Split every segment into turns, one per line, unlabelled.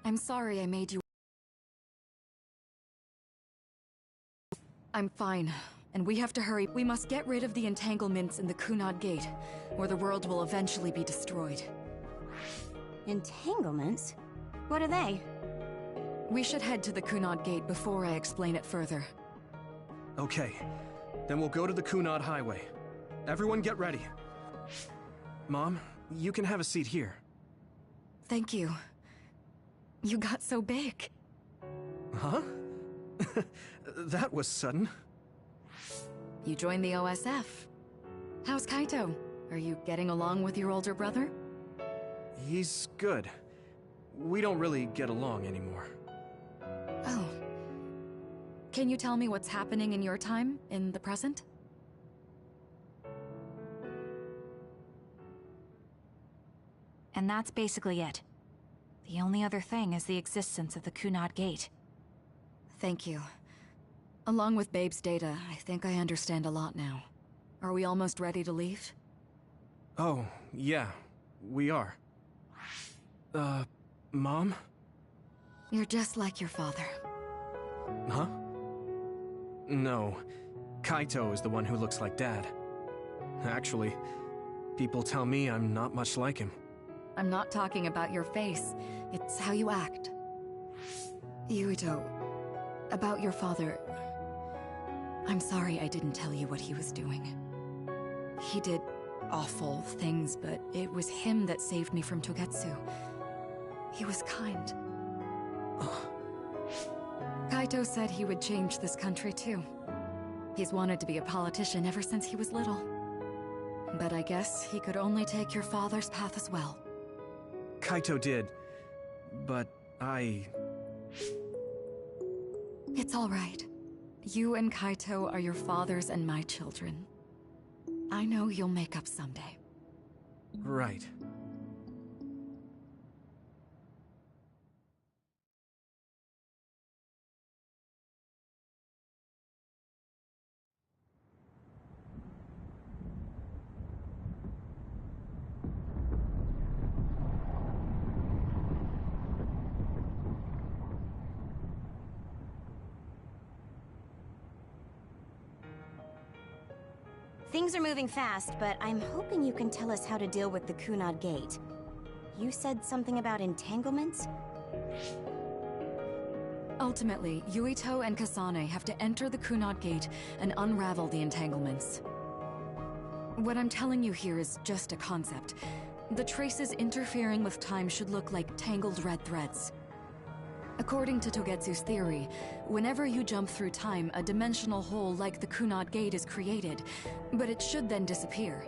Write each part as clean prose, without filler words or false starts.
I'm sorry I made you... I'm fine, and we have to hurry. We must get rid of the entanglements in the Kunad Gate, or the world will eventually be destroyed.
Entanglements? What are they?
We should head to the Kunad Gate before I explain it further.
Okay, then we'll go to the Kunad Highway. Everyone get ready. Mom, you can have a seat here.
Thank you. You got so big.
Huh? That was sudden.
You joined the OSF. How's Kaito? Are you getting along with your older brother?
He's good. We don't really get along anymore.
Oh. Can you tell me what's happening in your time, in the present?
And that's basically it. The only other thing is the existence of the Kunad Gate.
Thank you. Along with Babe's data, I think I understand a lot now. Are we almost ready to leave?
Oh, yeah, we are. Mom?
You're just like your father.
Huh? No, Kaito is the one who looks like Dad. Actually, people tell me I'm not much like him.
I'm not talking about your face. It's how you act. Yuito, about your father... I'm sorry I didn't tell you what he was doing. He did awful things, but it was him that saved me from Togetsu. He was kind. Kaito said he would change this country too. He's wanted to be a politician ever since he was little. But I guess he could only take your father's path as well.
Kaito did, but
It's all right. You and Kaito are your father's and my children. I know you'll make up someday.
Right.
Things are moving fast, but I'm hoping you can tell us how to deal with the Kunad Gate. You said something about entanglements?
Ultimately, Yuito and Kasane have to enter the Kunad Gate and unravel the entanglements. What I'm telling you here is just a concept. The traces interfering with time should look like tangled red threads. According to Togetsu's theory, whenever you jump through time, a dimensional hole like the Kunad Gate is created, but it should then disappear.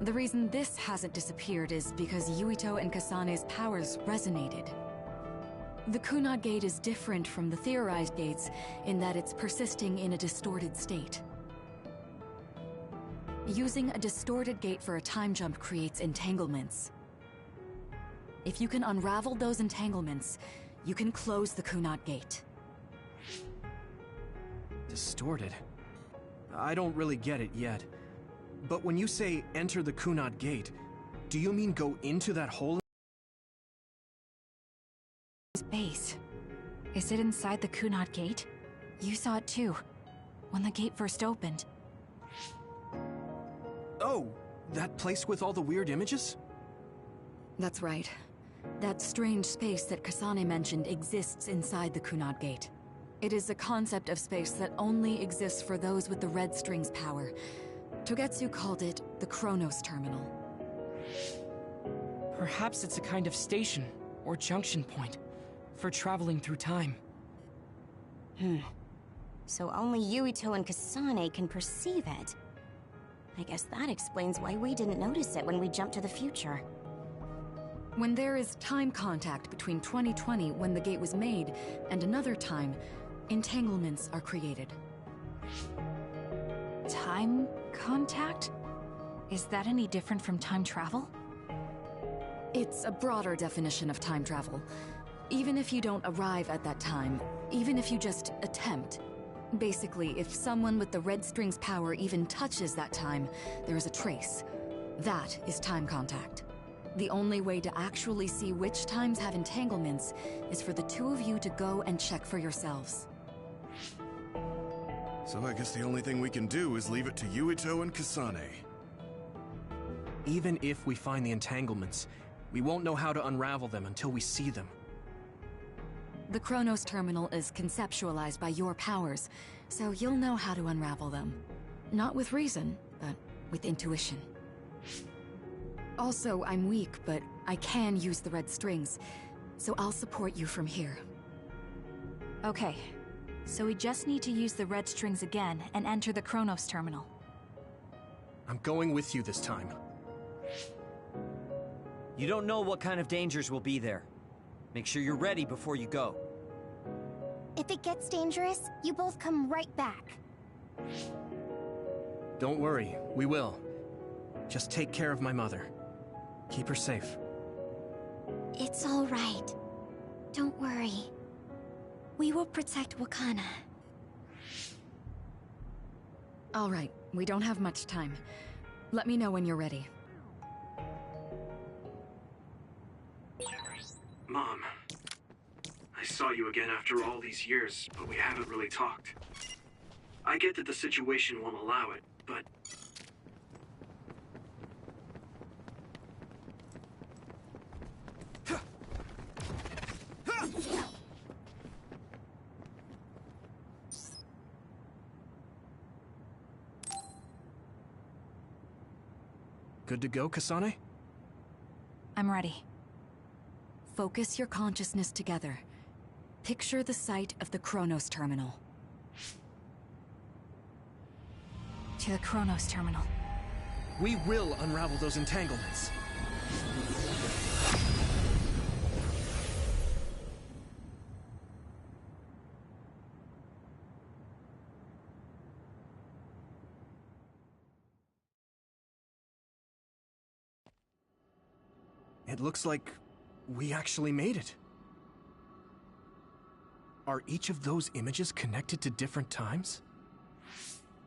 The reason this hasn't disappeared is because Yuito and Kasane's powers resonated. The Kunad Gate is different from the theorized gates in that it's persisting in a distorted state. Using a distorted gate for a time jump creates entanglements. If you can unravel those entanglements, you can close the Kunad Gate.
Distorted? I don't really get it yet. But when you say enter the Kunad Gate, do you mean go into that hole?
Base. Is it inside the Kunad Gate? You saw it too, when the gate first opened.
Oh, that place with all the weird images?
That's right. That strange space that Kasane mentioned exists inside the Kunad Gate. It is a concept of space that only exists for those with the red string's power. Togetsu called it the Chronos Terminal.
Perhaps it's a kind of station, or junction point, for traveling through time.
So only Yuito and Kasane can perceive it. I guess that explains why we didn't notice it when we jumped to the future.
When there is time contact between 2020, when the gate was made, and another time, entanglements are created.
Time contact? Is that any different from time travel?
It's a broader definition of time travel. Even if you don't arrive at that time, even if you just attempt. Basically, if someone with the red string's power even touches that time, there is a trace. That is time contact. The only way to actually see which times have entanglements is for the two of you to go and check for yourselves.
So I guess the only thing we can do is leave it to Yuito and Kasane.
Even if we find the entanglements, we won't know how to unravel them until we see them.
The Chronos Terminal is conceptualized by your powers, so you'll know how to unravel them. Not with reason, but with intuition. Also, I'm weak, but I can use the red strings, so I'll support you from here.
Okay, so we just need to use the red strings again and enter the Chronos Terminal.
I'm going with you this time.
You don't know what kind of dangers will be there. Make sure you're ready before you go.
If it gets dangerous, you both come right back.
Don't worry, we will. Just take care of my mother. Keep her safe.
It's all right. Don't worry. We will protect Wakana.
All right, we don't have much time. Let me know when you're ready.
Mom, I saw you again after all these years, but we haven't really talked. I get that the situation won't allow it, but... Good to go, Kasane?
I'm ready.
Focus your consciousness together. Picture the site of the Chronos Terminal.
To the Chronos Terminal.
We will unravel those entanglements. It looks like we actually made it. Are each of those images connected to different times?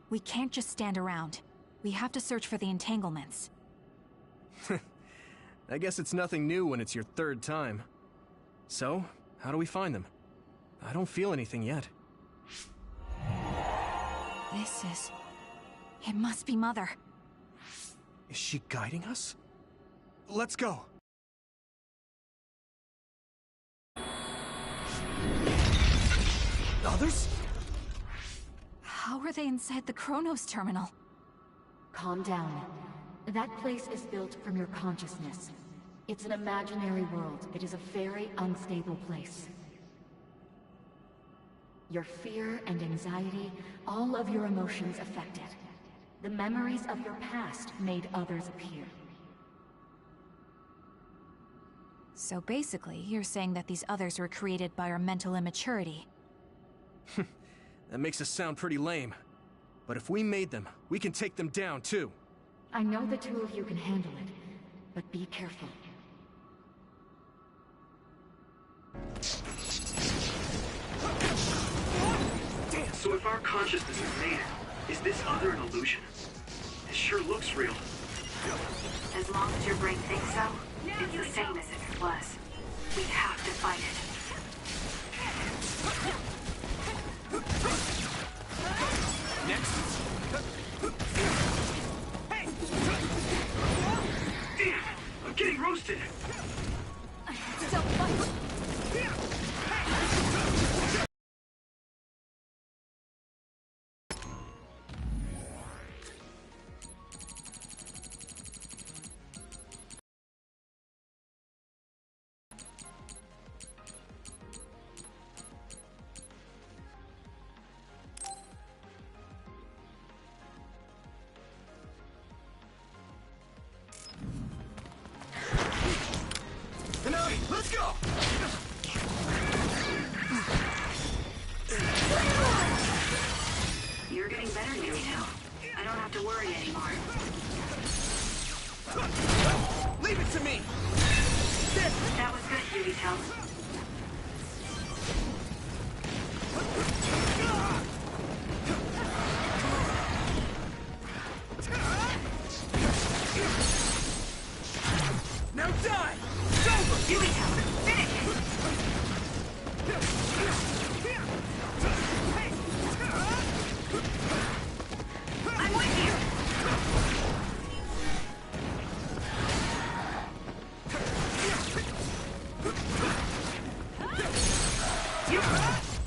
We can't just stand around. We have to search for the entanglements.
I guess it's nothing new when it's your third time. So, how do we find them? I don't feel anything yet.
It must be Mother.
Is she guiding us? Let's go! Others?
How are they inside the Chronos Terminal?
Calm down. That place is built from your consciousness. It's an imaginary world. It is a very unstable place. Your fear and anxiety, all of your emotions affected. The memories of your past made others appear.
So basically, you're saying that these others were created by our mental immaturity.
That makes us sound pretty lame. But if we made them, we can take them down too.
I know the two of you can handle it, but be careful.
Damn! So if our consciousness is made, is this other an illusion? It sure looks real.
As long as your brain thinks so, it's the same as if it was. We have to fight it.
Next. Hey! Damn! I'm getting roasted!
So much!
Let's go!
You're getting better, Yuito. I don't have to worry anymore.
Leave it to me!
That was good, Yuito.
Now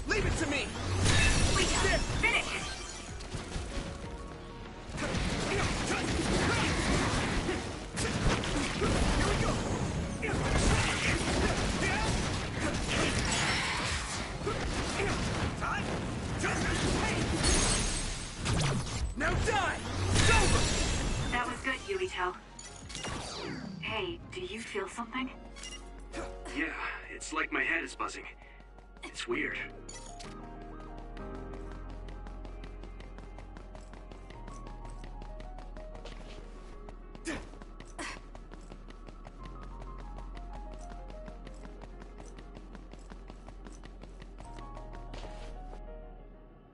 Leave it to me!
Yuito, finish it!
Now die! It's over!
That was good, Yuito. Hey, do you feel something?
Yeah, it's like my head is buzzing. It's weird.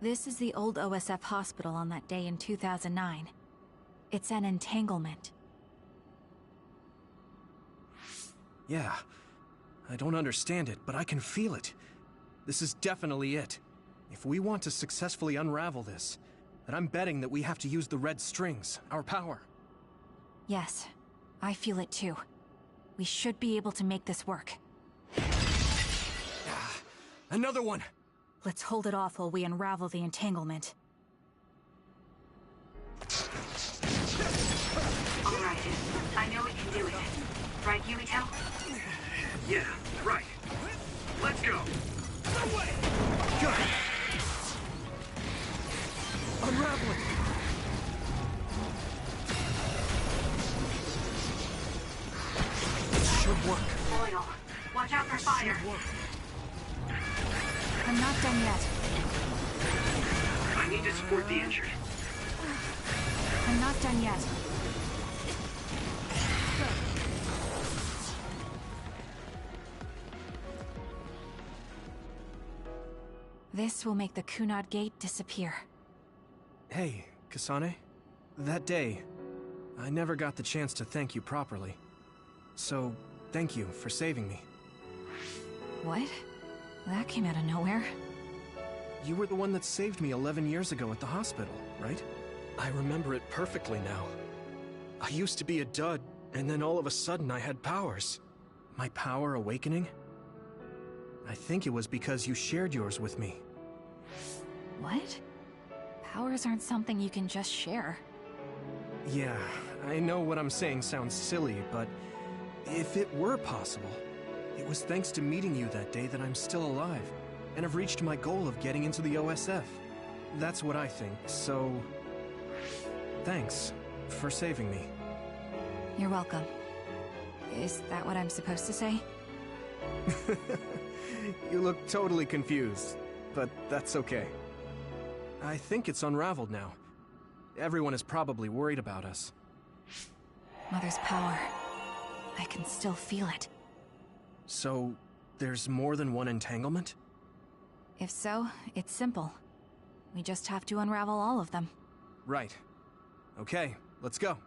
This is the old OSF hospital on that day in 2009. It's an entanglement.
Yeah. I don't understand it, but I can feel it. This is definitely it. If we want to successfully unravel this, then I'm betting that we have to use the red strings, our power.
Yes, I feel it too. We should be able to make this work.
Another one!
Let's hold it off while we unravel the entanglement.
Alright, I know we can do it. Right, Yuito?
Yeah, right. Let's go! No way! Good! Unravel it! Should work.
Loyal, watch out for fire.
Should work.
I'm not done yet.
I need to support the injured.
I'm not done yet. This will make the Kunad Gate disappear.
Hey, Kasane. That day, I never got the chance to thank you properly. So, thank you for saving me.
What? That came out of nowhere.
You were the one that saved me 11 years ago at the hospital, right? I remember it perfectly now. I used to be a dud, and then all of a sudden I had powers. My power awakening? I think it was because you shared yours with me.
What? Powers aren't something you can just share.
Yeah, I know what I'm saying sounds silly, but if it were possible, it was thanks to meeting you that day that I'm still alive, and have reached my goal of getting into the OSF. That's what I think, so... thanks for saving me.
You're welcome. Is that what I'm supposed to say?
You look totally confused, but that's okay. I think it's unraveled now. Everyone is probably worried about us.
Mother's power. I can still feel it.
So, there's more than one entanglement?
If so, it's simple. We just have to unravel all of them.
Right. Okay, let's go.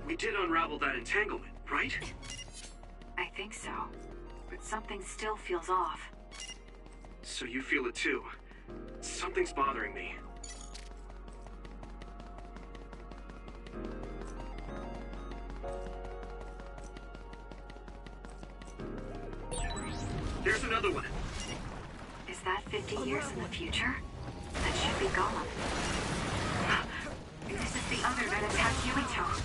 We did unravel that entanglement, right?
I think so. But something still feels off.
So you feel it too. Something's bothering me. There's another one.
Is that 50 years in the future? That should be gone. This is the other that attacked Yuito.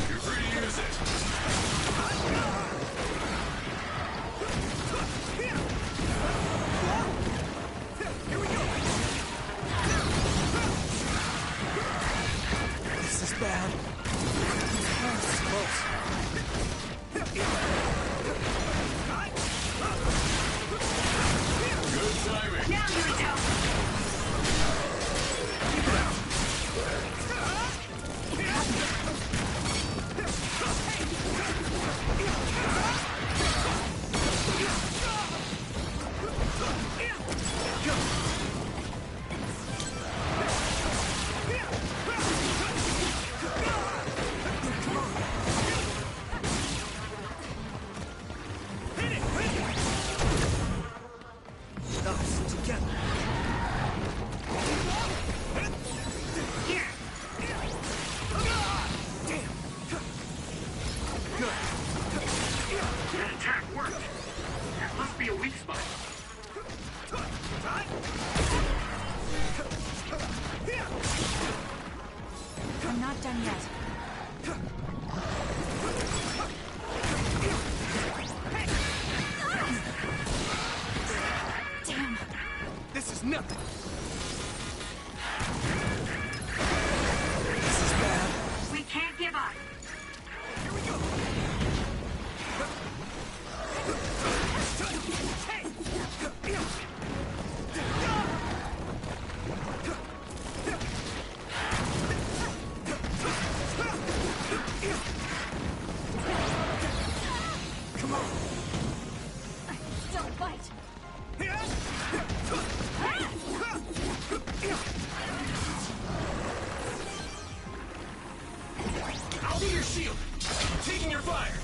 You're free to use it.
Here we go. This is bad. Close.
Don't bite!
I'll be your shield. I'm taking your fire.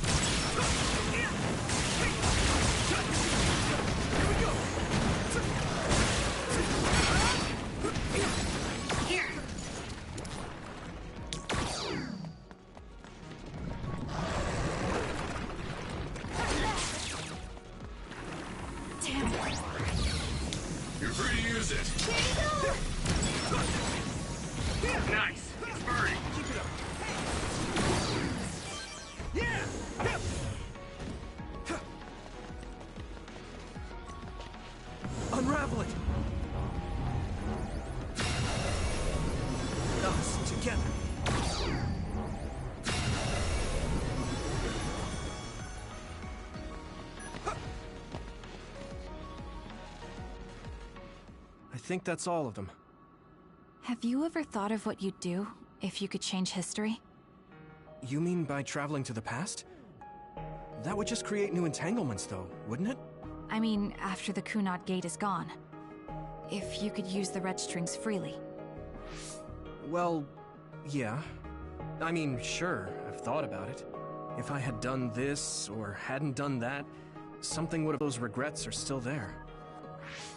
Here we go.
Here.
Damn it!
You're free to use it.
Nice. It's burning. Keep it up. Yeah. Unravel it. Us together. I think that's all of them.
Have you ever thought of what you'd do if you could change history?
You mean by traveling to the past? That would just create new entanglements, though, wouldn't it?
I mean, after the Kunad Gate is gone. If you could use the red strings freely.
Well, yeah. I mean, sure, I've thought about it. If I had done this, or hadn't done that, something would have... Those regrets are still there.